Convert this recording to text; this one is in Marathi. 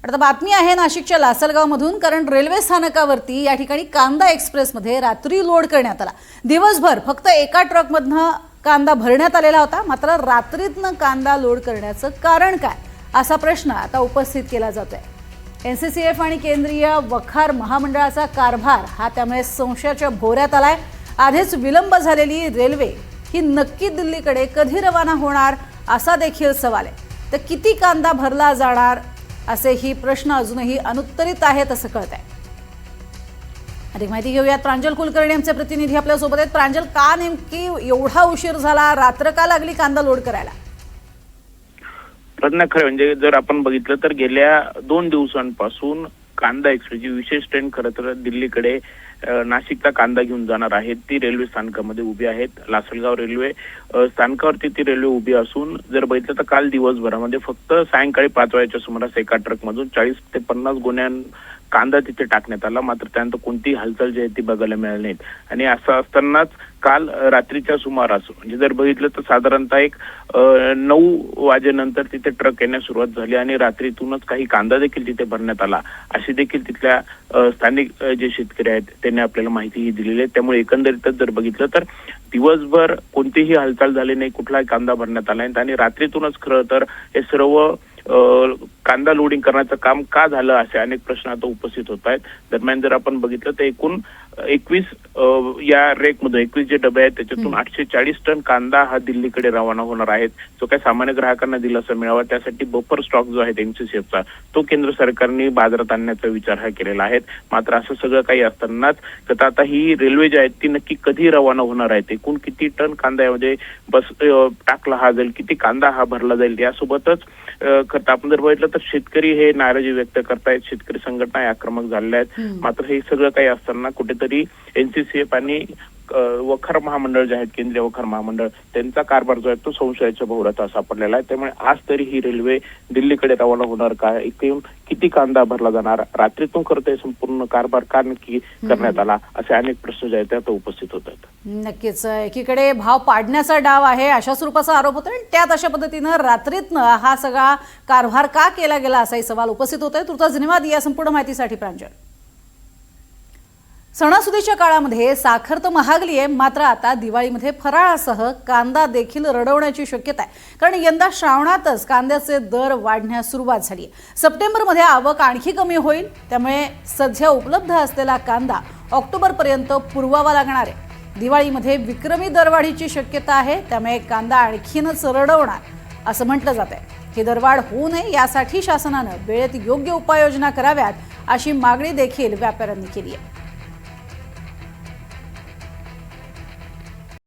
आता बातमी आहे नाशिकच्या लासलगावमधून, कारण रेल्वे स्थानकावरती या ठिकाणी कांदा एक्सप्रेसमध्ये रात्री लोड करण्यात आला। दिवसभर फक्त एका ट्रकमधनं कांदा भरण्यात आलेला होता, मात्र रात्रीतनं कांदा लोड करण्याचं कारण काय असा प्रश्न आता उपस्थित केला जातोय। एनसीसीएफ आणि केंद्रीय वखार महामंडळाचा कारभार हा त्यामुळे संशयाच्या भोवऱ्यात आलाय। आधीच विलंब झालेली रेल्वे ही नक्की दिल्लीकडे कधी रवाना होणार असा देखील सवाल आहे। तर किती कांदा भरला जाणार असे ही प्रश्न अजूनही अनुत्तरित आहेत असं कळतंय। अधिक माहिती घेऊयात, प्रांजल कुलकर्णी आमचे प्रतिनिधी आपल्या सोबत आहेत। प्रांजल, का नेमकी एवढा उशीर झाला, रात्र का लागली कांदा लोड करायला? प्रज्ञा, खरं म्हणजे जर आपण बघितलं तर गेल्या 2 दिवसांपासून कांदा एक्सप्रेसची विशेष ट्रेन खरं तर दिल्लीकडे नाशिकचा कांदा घेऊन जाणार आहे ती रेल्वे स्थानकामध्ये उभी आहेत। लासलगाव रेल्वे स्थानकावरती ती रेल्वे उभी असून जर बघितलं तर काल दिवसभरामध्ये फक्त सायंकाळी 5 वाजेच्या सुमारास एका ट्रकमधून 40 ते 50 गोण्या कांदा तिथे टाकण्यात आला, मात्र त्यानंतर कोणतीही हालचाल जी आहे ती बघायला मिळाली नाही। आणि असं असतानाच काल रात्रीच्या सुमारास म्हणजे जर बघितलं तर साधारणतः एक 9 वाजेनंतर तिथे ट्रक येण्यास सुरुवात झाली आणि रात्रीतूनच काही कांदा देखील तिथे भरण्यात आला, अशी देखील तिथल्या स्थानिक जे शेतकरी आहेत त्यांनी आपल्याला माहितीही दिलेली आहे। त्यामुळे एकंदरीतच जर बघितलं तर दिवसभर कोणतीही हालचाल झाली नाही, कुठलाही कांदा भरण्यात आला नाही आणि रात्रीतूनच खरं तर हे सर्व कांदा लोडिंग करण्याचं काम का झालं असे अनेक प्रश्न आता उपस्थित होत आहेत। दरम्यान जर आपण बघितलं तर एकूण 21 या रेकमध्ये 21 जे डबे आहेत त्याच्यातून 840 टन कांदा हा दिल्लीकडे रवाना होणार आहेत, जो काही सामान्य ग्राहकांना दिलासा मिळावा त्यासाठी बफर स्टॉक जो आहे एनसीसीएफचा तो केंद्र सरकारने बाजारात आणण्याचा विचार हा केलेला आहे। मात्र असं सगळं काही असतानाच तर आता ही रेल्वे जी आहे ती नक्की कधी रवाना होणार आहे, एकूण किती टन कांदा यामध्ये टाकला हा जाईल, किती कांदा हा भरला जाईल, यासोबतच खरं आपण जर बघितलं तर शेतकरी हे नाराजी व्यक्त करतायत, शेतकरी संघटना आक्रमक झालेल्या आहेत। मात्र हे सगळं काही असताना कुठेतरी एनसीसीएफ आणि वखार महामंडळ जे आहेत केंद्रीय वखार महामंडळ त्यांचा कारभार जो आहे तो संशयाच्या भोवऱ्यात सापडलेला आहे। त्यामुळे आज तरी ही रेल्वे दिल्लीकडे रवाना होणार का, एकूण किती कांदा भरला जाणार, रात्रीतून करता संपूर्ण कारभार का नक्की करण्यात आला, असे अनेक प्रश्न जे आहेत ते आता उपस्थित होत आहेत। नक्कीच एकीकडे भाव पाडण्याचा डाव आहे अशा स्वरूपाचा आरोप होतो आणि त्यात अशा पद्धतीनं रात्रीतनं हा सगळा कारभार का केला गेला असाही सवाल उपस्थित होतोय। तुर्तास धन्यवाद या संपूर्ण माहितीसाठी प्रांजल। सणासुदीच्या काळामध्ये साखर तर महागली आहे, मात्र आता दिवाळीमध्ये फराळासह कांदा देखील रडवण्याची शक्यता आहे, कारण यंदा श्रावणातच कांद्याचे दर वाढण्यास सुरुवात झाली आहे। सप्टेंबरमध्ये आवक आणखी कमी होईल, त्यामुळे सध्या उपलब्ध असलेला कांदा ऑक्टोबरपर्यंत पुरवावा लागणार आहे। दिवाळीमध्ये विक्रमी दरवाढीची शक्यता आहे, त्यामुळे कांदा आणखीनच रडवणार असं म्हटलं जात आहे। ही दरवाढ होऊ नये यासाठी शासनानं वेळेत योग्य उपाययोजना कराव्यात अशी मागणी देखील व्यापाऱ्यांनी केली आहे।